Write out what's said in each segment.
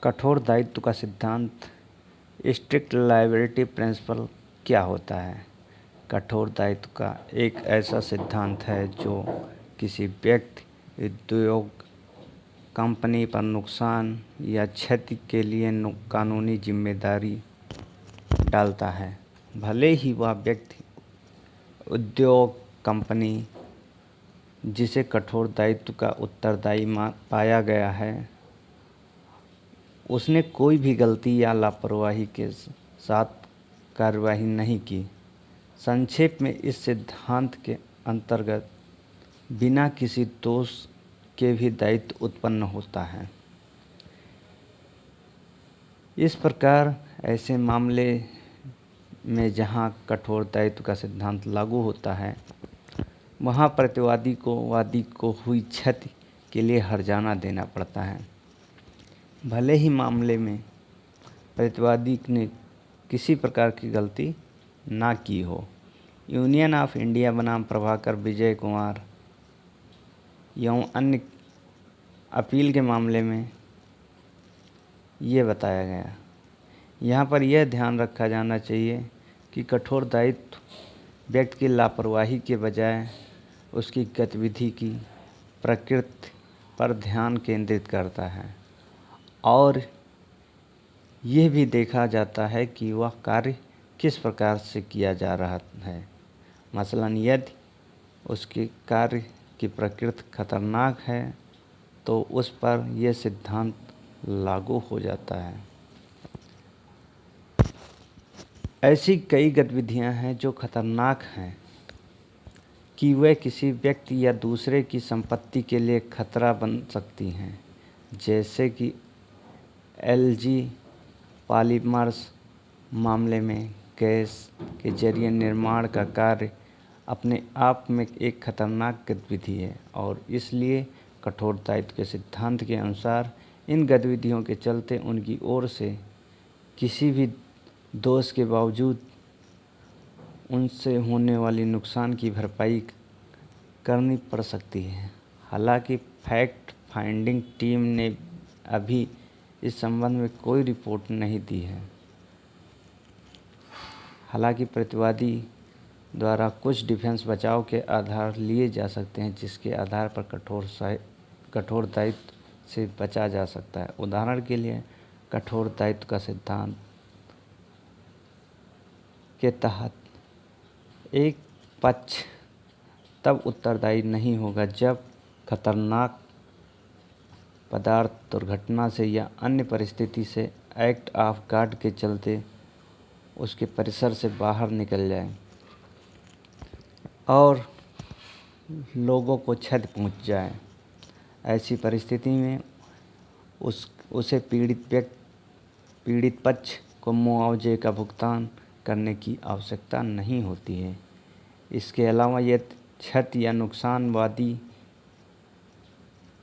कठोर दायित्व का सिद्धांत स्ट्रिक्ट लायबिलिटी प्रिंसिपल क्या होता है? कठोर दायित्व का एक ऐसा सिद्धांत है जो किसी व्यक्ति, उद्योग, कंपनी पर नुकसान या क्षति के लिए कानूनी जिम्मेदारी डालता है, भले ही वह व्यक्ति, उद्योग, कंपनी जिसे कठोर दायित्व का उत्तरदायी पाया गया है, उसने कोई भी गलती या लापरवाही के साथ कार्रवाई नहीं की। संक्षेप में इस सिद्धांत के अंतर्गत बिना किसी दोष के भी दायित्व उत्पन्न होता है। इस प्रकार ऐसे मामले में जहां कठोर दायित्व का सिद्धांत लागू होता है, वहां प्रतिवादी को वादी को हुई क्षति के लिए हर्जाना देना पड़ता है, भले ही मामले में प्रतिवादी ने किसी प्रकार की गलती ना की हो। यूनियन ऑफ इंडिया बनाम प्रभाकर विजय कुमार एवं अन्य अपील के मामले में ये बताया गया। यहाँ पर यह ध्यान रखा जाना चाहिए कि कठोर दायित्व व्यक्ति की लापरवाही के बजाय उसकी गतिविधि की प्रकृति पर ध्यान केंद्रित करता है और यह भी देखा जाता है कि वह कार्य किस प्रकार से किया जा रहा है। मसलन यदि उसके कार्य की प्रकृति खतरनाक है तो उस पर यह सिद्धांत लागू हो जाता है। ऐसी कई गतिविधियां हैं जो खतरनाक हैं कि वे किसी व्यक्ति या दूसरे की संपत्ति के लिए खतरा बन सकती हैं, जैसे कि एलजी पॉलीमर्स मामले में गैस के जरिए निर्माण का कार्य अपने आप में एक खतरनाक गतिविधि है और इसलिए कठोर दायित्व के सिद्धांत के अनुसार इन गतिविधियों के चलते उनकी ओर से किसी भी दोष के बावजूद उनसे होने वाली नुकसान की भरपाई करनी पड़ सकती है। हालांकि फैक्ट फाइंडिंग टीम ने अभी इस संबंध में कोई रिपोर्ट नहीं दी है। हालांकि प्रतिवादी द्वारा कुछ डिफेंस बचाव के आधार लिए जा सकते हैं जिसके आधार पर कठोर दायित्व से बचा जा सकता है। उदाहरण के लिए कठोर दायित्व का सिद्धांत के तहत एक पक्ष तब उत्तरदायी नहीं होगा जब खतरनाक पदार्थ दुर्घटना से या अन्य परिस्थिति से एक्ट ऑफ गॉड के चलते उसके परिसर से बाहर निकल जाए और लोगों को क्षति पहुंच जाए। ऐसी परिस्थिति में उसे पीड़ित पक्ष को मुआवजे का भुगतान करने की आवश्यकता नहीं होती है। इसके अलावा यदि क्षति या नुकसान वादी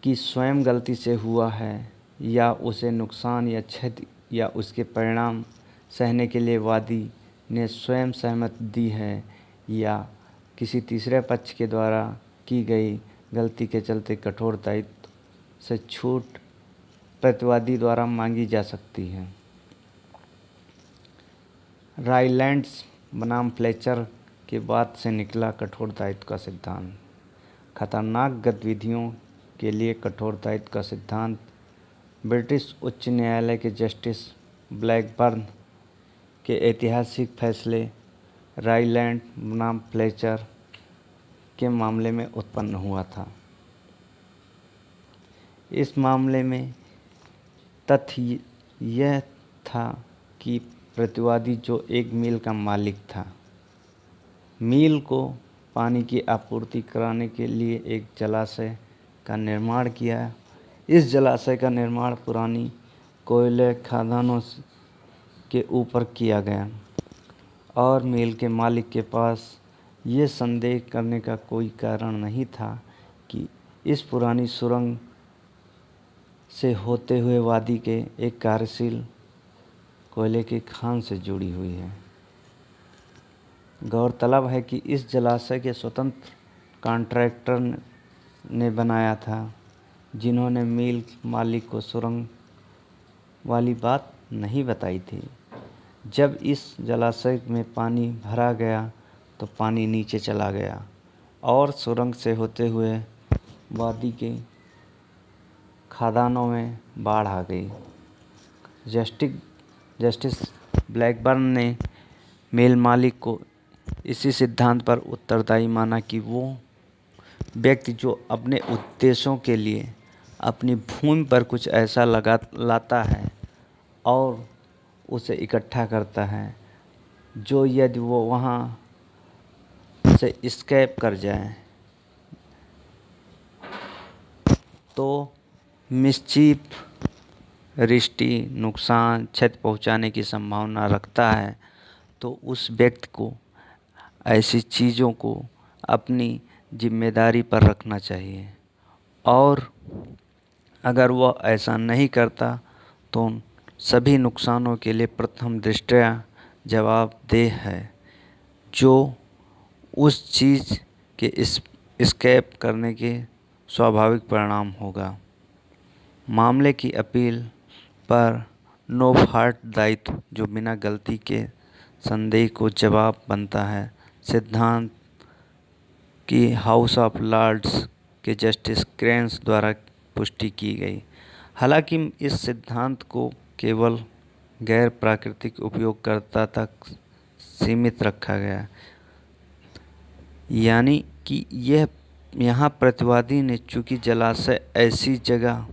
की स्वयं गलती से हुआ है या उसे नुकसान या क्षति या उसके परिणाम सहने के लिए वादी ने स्वयं सहमति दी है या किसी तीसरे पक्ष के द्वारा की गई गलती के चलते कठोर दायित्व से छूट प्रतिवादी द्वारा मांगी जा सकती है। राइलैंड्स बनाम फ्लेचर के बाद से निकला कठोर दायित्व का सिद्धांत। खतरनाक गतिविधियों के लिए कठोर दायित्व का सिद्धांत ब्रिटिश उच्च न्यायालय के जस्टिस ब्लैकबर्न के ऐतिहासिक फैसले राइलैंड बनाम फ्लेचर के मामले में उत्पन्न हुआ था। इस मामले में तथ्य यह था कि प्रतिवादी जो एक मिल का मालिक था, मिल को पानी की आपूर्ति कराने के लिए एक जलाशय का निर्माण किया। इस जलाशय का निर्माण पुरानी कोयले खदानों के ऊपर किया गया और मिल के मालिक के पास ये संदेह करने का कोई कारण नहीं था कि इस पुरानी सुरंग से होते हुए वादी के एक कार्यशील कोयले की खान से जुड़ी हुई है। गौरतलब है कि इस जलाशय के स्वतंत्र कॉन्ट्रैक्टर ने बनाया था, जिन्होंने मिल मालिक को सुरंग वाली बात नहीं बताई थी। जब इस जलाशय में पानी भरा गया तो पानी नीचे चला गया और सुरंग से होते हुए वादी के खदानों में बाढ़ आ गई। जस्टिस ब्लैकबर्न ने मिल मालिक को इसी सिद्धांत पर उत्तरदायी माना कि वो व्यक्ति जो अपने उद्देश्यों के लिए अपनी भूमि पर कुछ ऐसा लाता है और उसे इकट्ठा करता है जो यदि वो वहाँ से एस्केप कर जाए तो मिसचीफ, रिष्टि, नुकसान, क्षति पहुँचाने की संभावना रखता है, तो उस व्यक्ति को ऐसी चीज़ों को अपनी जिम्मेदारी पर रखना चाहिए और अगर वह ऐसा नहीं करता तो सभी नुकसानों के लिए प्रथम दृष्टया जवाबदेह है जो उस चीज़ के एस्केप करने के स्वाभाविक परिणाम होगा। मामले की अपील पर नो फॉल्ट दायित्व जो बिना गलती के संदेह को जवाब बनता है, सिद्धांत की हाउस ऑफ लॉर्ड्स के जस्टिस क्रेन्स द्वारा पुष्टि की गई। हालांकि इस सिद्धांत को केवल गैर प्राकृतिक उपयोगकर्ता तक सीमित रखा गया, यानी कि यहाँ प्रतिवादी ने चूंकि जलाशय ऐसी जगह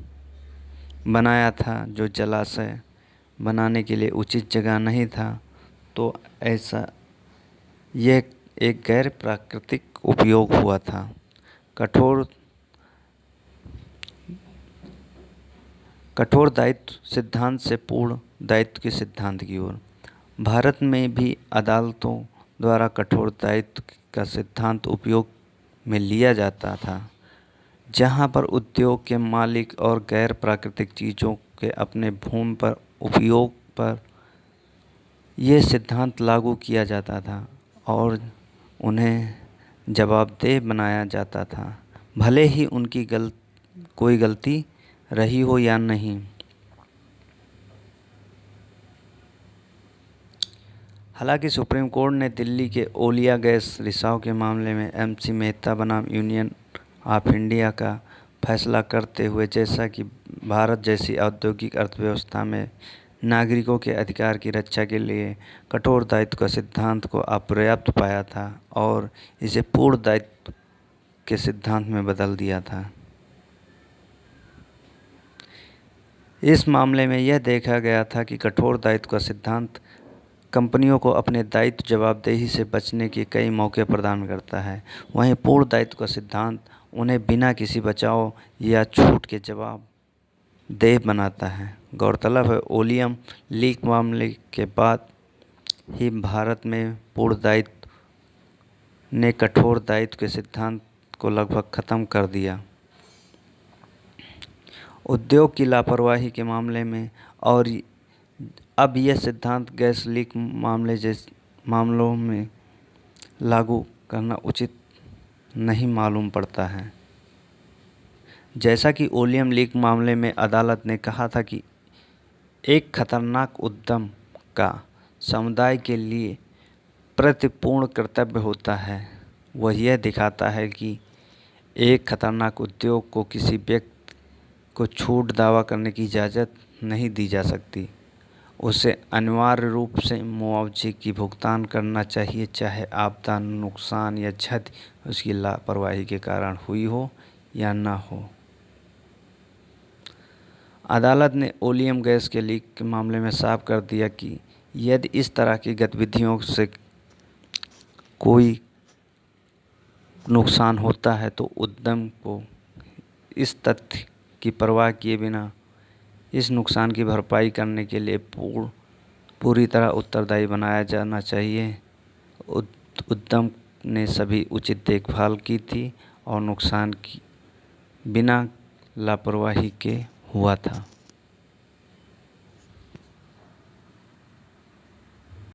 बनाया था जो जलाशय बनाने के लिए उचित जगह नहीं था, तो ऐसा यह एक गैर प्राकृतिक उपयोग हुआ था। कठोर दायित्व सिद्धांत से पूर्ण दायित्व के सिद्धांत की ओर। भारत में भी अदालतों द्वारा कठोर दायित्व का सिद्धांत उपयोग में लिया जाता था, जहां पर उद्योग के मालिक और गैर प्राकृतिक चीज़ों के अपने भूमि पर उपयोग पर यह सिद्धांत लागू किया जाता था और उन्हें जवाबदेह बनाया जाता था, भले ही उनकी कोई गलती रही हो या नहीं। हालांकि सुप्रीम कोर्ट ने दिल्ली के ओलिया गैस रिसाव के मामले में MC मेहता बनाम यूनियन ऑफ इंडिया का फैसला करते हुए, जैसा कि भारत जैसी औद्योगिक अर्थव्यवस्था में नागरिकों के अधिकार की रक्षा के लिए कठोर दायित्व का सिद्धांत को अपर्याप्त पाया था और इसे पूर्ण दायित्व के सिद्धांत में बदल दिया था। इस मामले में यह देखा गया था कि कठोर दायित्व का सिद्धांत कंपनियों को अपने दायित्व जवाबदेही से बचने के कई मौके प्रदान करता है, वहीं पूर्ण दायित्व का सिद्धांत उन्हें बिना किसी बचाव या छूट के जवाबदेह बनाता है। गौरतलब है, ओलियम लीक मामले के बाद ही भारत में पूर्ण दायित्व ने कठोर दायित्व के सिद्धांत को लगभग खत्म कर दिया। उद्योग की लापरवाही के मामले में और अब यह सिद्धांत गैस लीक मामलों में लागू करना उचित नहीं मालूम पड़ता है। जैसा कि ओलियम लीक मामले में अदालत ने कहा था कि एक खतरनाक उद्यम का समुदाय के लिए प्रतिपूर्ण कर्तव्य होता है, वह यह दिखाता है कि एक खतरनाक उद्योग को किसी व्यक्ति को छूट दावा करने की इजाज़त नहीं दी जा सकती। उसे अनिवार्य रूप से मुआवजे की भुगतान करना चाहिए, चाहे आपदा, नुकसान या क्षति उसकी लापरवाही के कारण हुई हो या न हो। अदालत ने ओलियम गैस के लीक के मामले में साफ कर दिया कि यदि इस तरह की गतिविधियों से कोई नुकसान होता है तो उद्यम को इस तथ्य की परवाह किए बिना इस नुकसान की भरपाई करने के लिए पूरी तरह उत्तरदायी बनाया जाना चाहिए। उद्यम ने सभी उचित देखभाल की थी और नुकसान की बिना लापरवाही के हुआ था।